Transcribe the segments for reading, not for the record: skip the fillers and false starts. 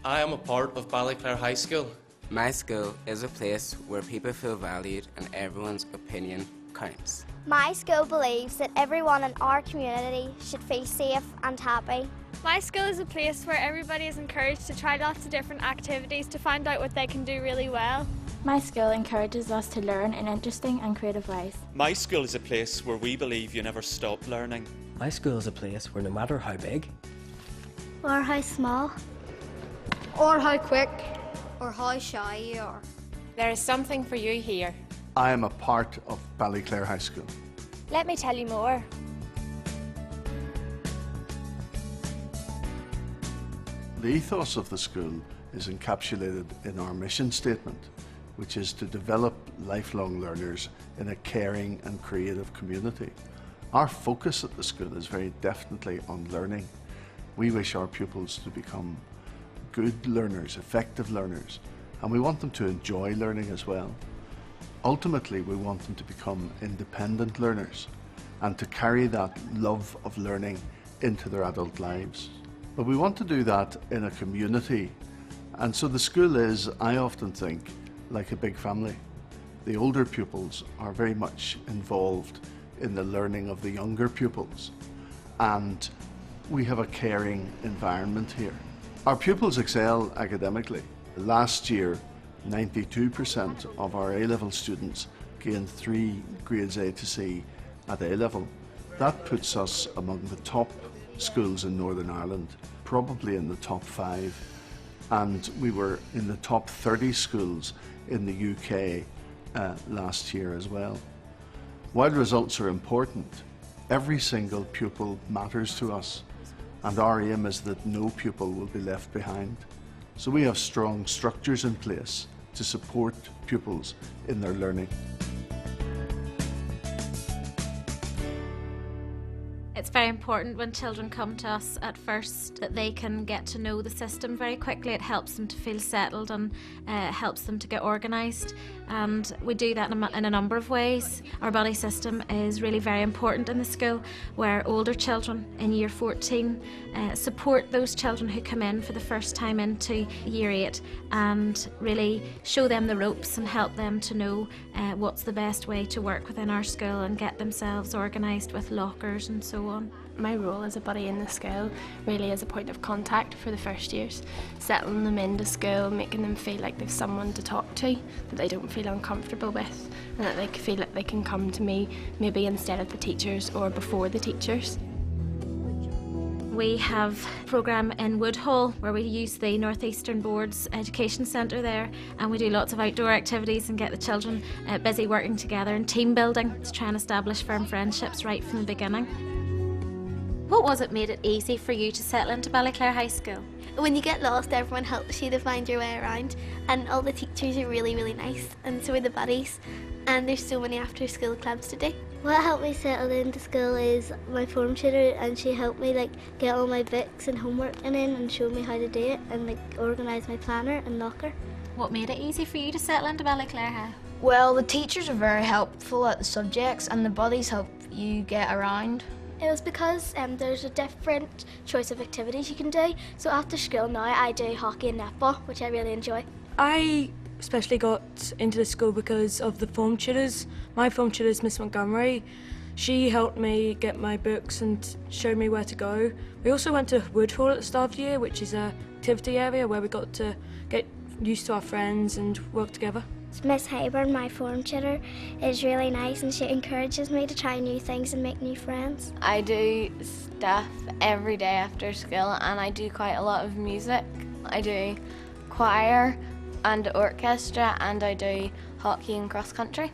I am a part of Ballyclare High School. My school is a place where people feel valued and everyone's opinion counts. My school believes that everyone in our community should feel safe and happy. My school is a place where everybody is encouraged to try lots of different activities to find out what they can do really well. My school encourages us to learn in interesting and creative ways. My school is a place where we believe you never stop learning. My school is a place where no matter how big, Or how small, or how quick, or how shy you are, there is something for you here. I am a part of Ballyclare High School. Let me tell you more. The ethos of the school is encapsulated in our mission statement, which is to develop lifelong learners in a caring and creative community. Our focus at the school is very definitely on learning. We wish our pupils to become good learners, effective learners, and we want them to enjoy learning as well. Ultimately, we want them to become independent learners and to carry that love of learning into their adult lives. But we want to do that in a community, and so the school is, I often think, like a big family. The older pupils are very much involved in the learning of the younger pupils, and we have a caring environment here. Our pupils excel academically. Last year, 92% of our A-level students gained 3 grades A to C at A-level. That puts us among the top schools in Northern Ireland, probably in the top 5, and we were in the top 30 schools in the UK last year as well. While results are important, every single pupil matters to us, and our aim is that no pupil will be left behind. So we have strong structures in place to support pupils in their learning. It's very important when children come to us at first that they can get to know the system very quickly. It helps them to feel settled and helps them to get organised, and we do that in a number of ways. Our buddy system is really very important in the school, where older children in year 14 support those children who come in for the first time into year 8 and really show them the ropes and help them to know what's the best way to work within our school and get themselves organised with lockers and so on. My role as a buddy in the school really is a point of contact for the first years, settling them into school, making them feel like they've someone to talk to that they don't feel uncomfortable with, and that they feel that they can come to me maybe instead of the teachers or before the teachers. We have a programme in Woodhall where we use the North Eastern Board's Education Centre there, and we do lots of outdoor activities and get the children busy working together and team building to try and establish firm friendships right from the beginning. What was it made it easy for you to settle into Ballyclare High School? when you get lost, everyone helps you to find your way around, and all the teachers are really, really nice, and so are the buddies, and there's so many after school clubs to do. What helped me settle into school is my form tutor, and she helped me get all my books and homework in and showed me how to do it and organise my planner and locker. What made it easy for you to settle into Ballyclare High? Well, the teachers are very helpful at the subjects and the buddies help you get around. It was because there's a different choice of activities you can do. So after school now I do hockey and netball, which I really enjoy. I especially got into the school because of the form tutors. My form tutor is Miss Montgomery. She helped me get my books and showed me where to go. We also went to Woodhall at the start of the year, which is an activity area where we got to get used to our friends and work together. Miss Hayburn, my form tutor, is really nice and she encourages me to try new things and make new friends. I do stuff every day after school and I do quite a lot of music. I do choir and orchestra and I do hockey and cross country.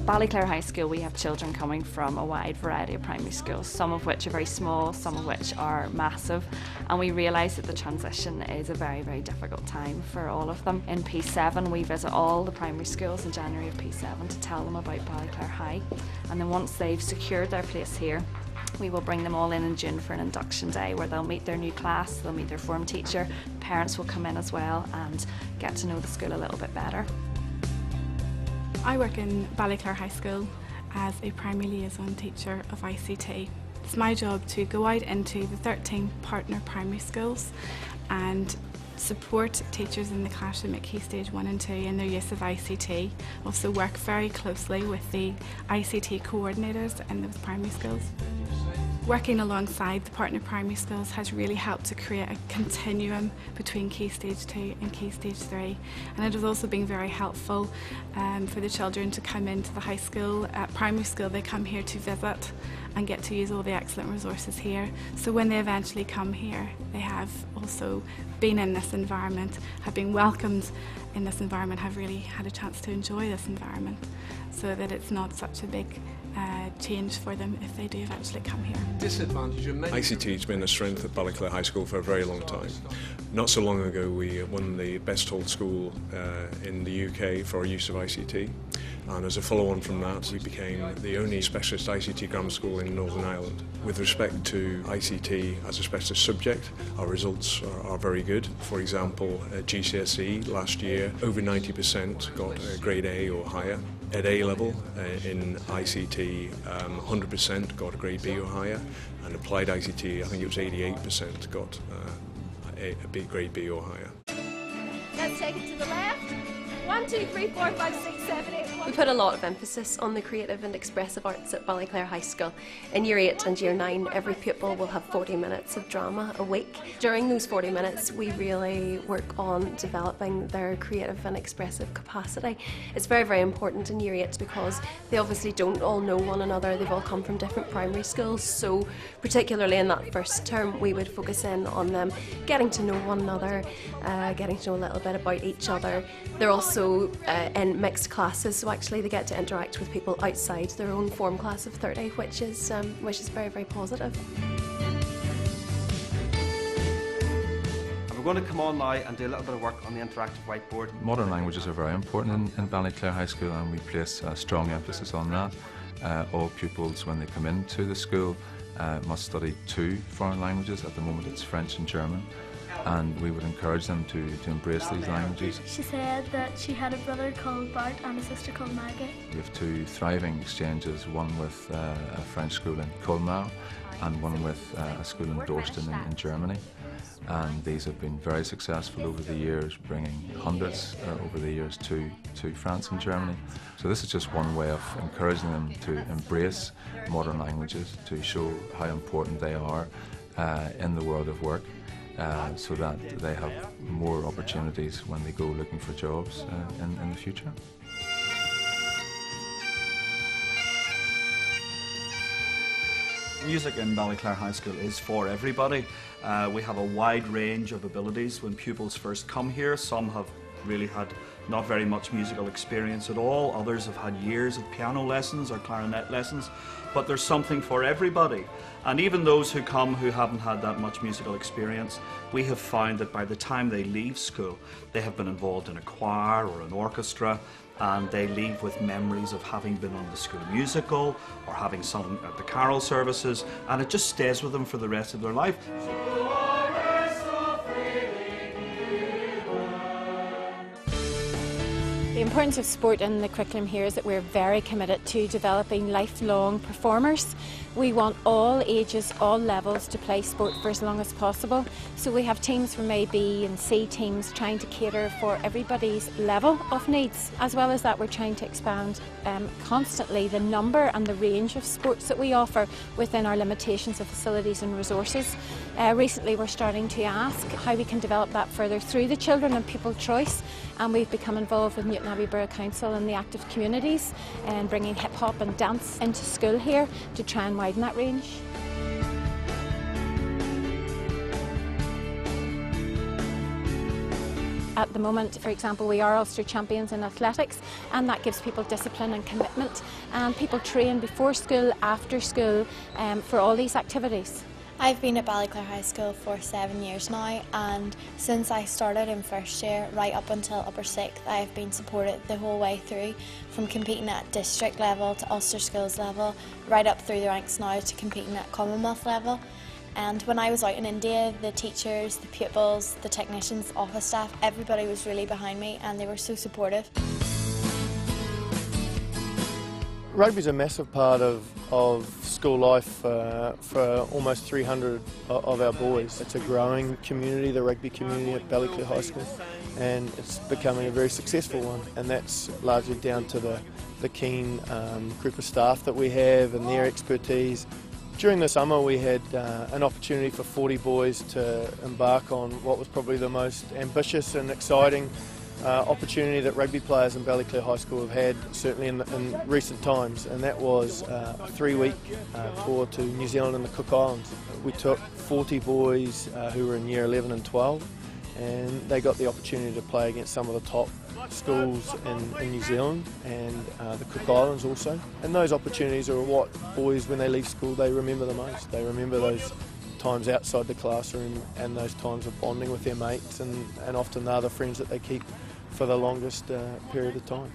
Ballyclare High School, we have children coming from a wide variety of primary schools, some of which are very small, some of which are massive, and we realise that the transition is a very, very difficult time for all of them. In P7 we visit all the primary schools in January of P7 to tell them about Ballyclare High, and then once they've secured their place here, we will bring them all in June for an induction day where they'll meet their new class, they'll meet their form teacher, parents will come in as well and get to know the school a little bit better. I work in Ballyclare High School as a primary liaison teacher of ICT. It's my job to go out into the 13 partner primary schools and support teachers in the classroom at Key Stage 1 and 2 in their use of ICT. Also work very closely with the ICT coordinators in those primary schools. Working alongside the partner primary schools has really helped to create a continuum between Key Stage 2 and Key Stage 3, and it has also been very helpful for the children to come into the high school. At primary school they come here to visit and get to use all the excellent resources here, so when they eventually come here they have also been in this environment, have been welcomed in this environment, have really had a chance to enjoy this environment, so that it's not such a big change for them if they do eventually come here. ICT has been a strength at Ballyclare High School for a very long time. Not so long ago we won the best told school in the UK for our use of ICT, and as a follow-on from that we became the only specialist ICT grammar school in Northern Ireland. With respect to ICT as a specialist subject, our results are very good. For example, at GCSE last year over 90% got a grade A or higher. At A level in ICT, 100% got a grade B or higher, and applied ICT, I think it was 88% got a grade B or higher. Let's take it to the left. 1, 2, 3, 4, 5, 6, 7, 8. We put a lot of emphasis on the creative and expressive arts at Ballyclare High School. In Year 8 and Year 9, every pupil will have 40 minutes of drama a week. During those 40 minutes, we really work on developing their creative and expressive capacity. It's very, very important in Year 8 because they obviously don't all know one another. They've all come from different primary schools, so particularly in that first term, we would focus in on them getting to know one another, getting to know a little bit about each other. They're also in mixed classes, so actually they get to interact with people outside their own form class of 30, which is very, very positive. We're going to come on now and do a little bit of work on the interactive whiteboard. Modern languages are very important in Ballyclare High School, and we place a strong emphasis on that. All pupils, when they come into the school, must study 2 foreign languages. At the moment it's French and German, and we would encourage them to embrace these languages. She said that she had a brother called Bart and a sister called Maggie. We have 2 thriving exchanges, one with a French school in Colmar and one with a school in Dorsten in Germany. And these have been very successful over the years, bringing hundreds over the years to France and Germany. So this is just one way of encouraging them to embrace modern languages, to show how important they are in the world of work, so that they have more opportunities when they go looking for jobs in the future. Music in Ballyclare High School is for everybody. We have a wide range of abilities when pupils first come here. Some have really had not very much musical experience at all. Others have had years of piano lessons or clarinet lessons. But there's something for everybody. And even those who come who haven't had that much musical experience, we have found that by the time they leave school, they have been involved in a choir or an orchestra, and they leave with memories of having been on the school musical or having sung at the carol services, and it just stays with them for the rest of their life. The importance of sport in the curriculum here is that we're very committed to developing lifelong performers. We want all ages, all levels to play sport for as long as possible. So we have teams from A, B and C teams trying to cater for everybody's level of needs. As well as that, we're trying to expand constantly the number and the range of sports that we offer within our limitations of facilities and resources. Recently we're starting to ask how we can develop that further through the children and pupil choice, and we've become involved with Newton Abbey Borough Council and the active communities and bringing hip hop and dance into school here to try and widen that range. At the moment, for example, we are Ulster champions in athletics, and that gives people discipline and commitment, and people train before school, after school, for all these activities. I've been at Ballyclare High School for 7 years now, and since I started in first year right up until upper 6th, I've been supported the whole way through, from competing at district level to Ulster Schools level, right up through the ranks now to competing at Commonwealth level. And when I was out in India, the teachers, the pupils, the technicians, office staff, everybody was really behind me and they were so supportive. Rugby's a massive part of school life for almost 300 of our boys. It's a growing community, the rugby community at Ballyclare High School, and it's becoming a very successful one, and that's largely down to the keen group of staff that we have and their expertise. During the summer we had an opportunity for 40 boys to embark on what was probably the most ambitious and exciting opportunity that rugby players in Ballyclare High School have had, certainly in recent times, and that was a 3-week tour to New Zealand and the Cook Islands. We took 40 boys who were in year 11 and 12, and they got the opportunity to play against some of the top schools in New Zealand and the Cook Islands also. And those opportunities are what boys, when they leave school, they remember the most. They remember those times outside the classroom and those times of bonding with their mates, and often they're the friends that they keep for the longest period of time.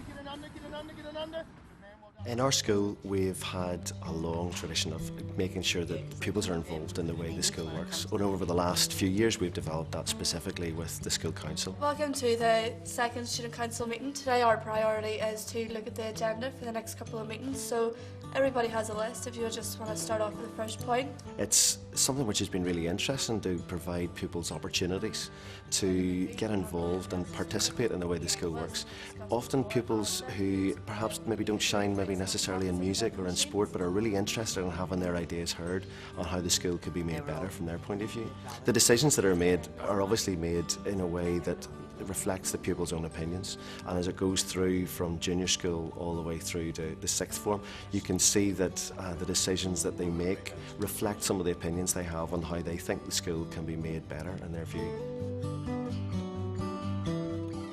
In our school, we've had a long tradition of making sure that pupils are involved in the way the school works. And over the last few years, we've developed that specifically with the school council. Welcome to the second student council meeting. Today our priority is to look at the agenda for the next couple of meetings. So everybody has a list if you just want to start off with the first point. It's something which has been really interesting to provide pupils opportunities to get involved and participate in the way the school works. Often pupils who perhaps maybe don't shine maybe necessarily in music or in sport, but are really interested in having their ideas heard on how the school could be made better from their point of view. The decisions that are made are obviously made in a way that reflects the pupils' own opinions, and as it goes through from junior school all the way through to the sixth form, you can see that the decisions that they make reflect some of the opinions they have on how they think the school can be made better in their view.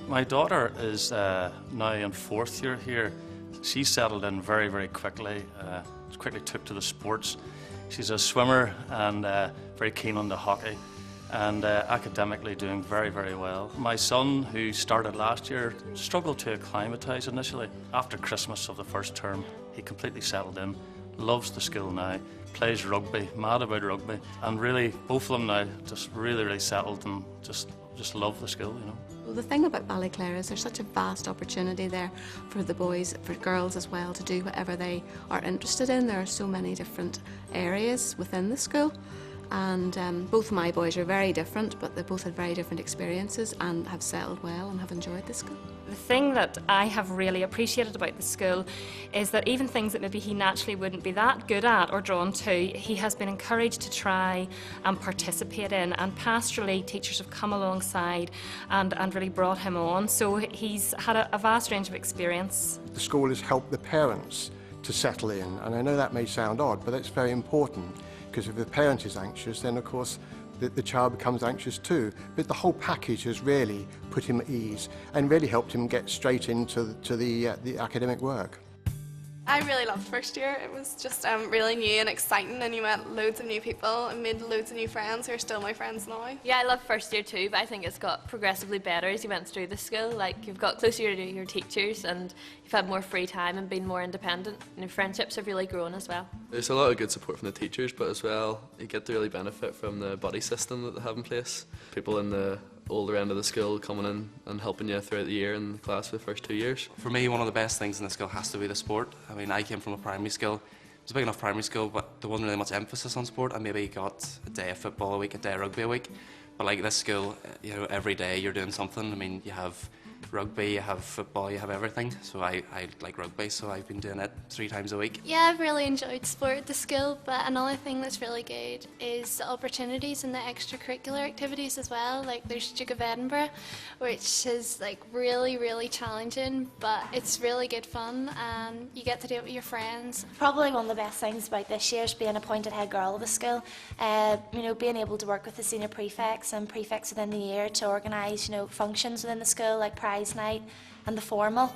My daughter is now in 4th year here. She settled in very, very quickly, quickly took to the sports. She's a swimmer and very keen on the hockey, and academically doing very, very well. My son, who started last year, struggled to acclimatise initially. After Christmas of the first term, he completely settled in, loves the school now, plays rugby, mad about rugby, and really, both of them now just really, really settled and just love the school, you know. Well, the thing about Ballyclare is there's such a vast opportunity there for the boys, for girls as well, to do whatever they are interested in. There are so many different areas within the school, and both of my boys are very different, but they both had very different experiences and have settled well and have enjoyed the school. The thing that I have really appreciated about the school is that even things that maybe he naturally wouldn't be that good at or drawn to, he has been encouraged to try and participate in, and pastorally teachers have come alongside and really brought him on, so he's had a vast range of experience. The school has helped the parents to settle in, and I know that may sound odd, but that's very important, because if the parent is anxious, then of course the child becomes anxious too. But the whole package has really put him at ease and really helped him get straight into the academic work. I really loved first year. It was just really new and exciting, and you met loads of new people and made loads of new friends who are still my friends now. Yeah, I love first year too, but I think it's got progressively better as you went through the school. Like, you've got closer to your teachers and you've had more free time and been more independent, and your friendships have really grown as well. There's a lot of good support from the teachers, but as well you get to really benefit from the buddy system that they have in place. People in the older end of the school coming in and helping you throughout the year in the class for the first 2 years. For me, one of the best things in the school has to be the sport. I mean, I came from a primary school. It was a big enough primary school, but there wasn't really much emphasis on sport. I maybe got a day of football a week, a day of rugby a week. But like this school, you know, every day you're doing something. I mean, you have rugby, you have football, you have everything. So I like rugby, so I've been doing it 3 times a week. Yeah, I've really enjoyed sport at the school, but another thing that's really good is the opportunities and the extracurricular activities as well. Like, there's Duke of Edinburgh, which is like really, really challenging, but it's really good fun and you get to do it with your friends. Probably one of the best things about this year is being appointed head girl of the school. You know, being able to work with the senior prefects and prefects within the year to organise, you know, functions within the school like prize night and the formal.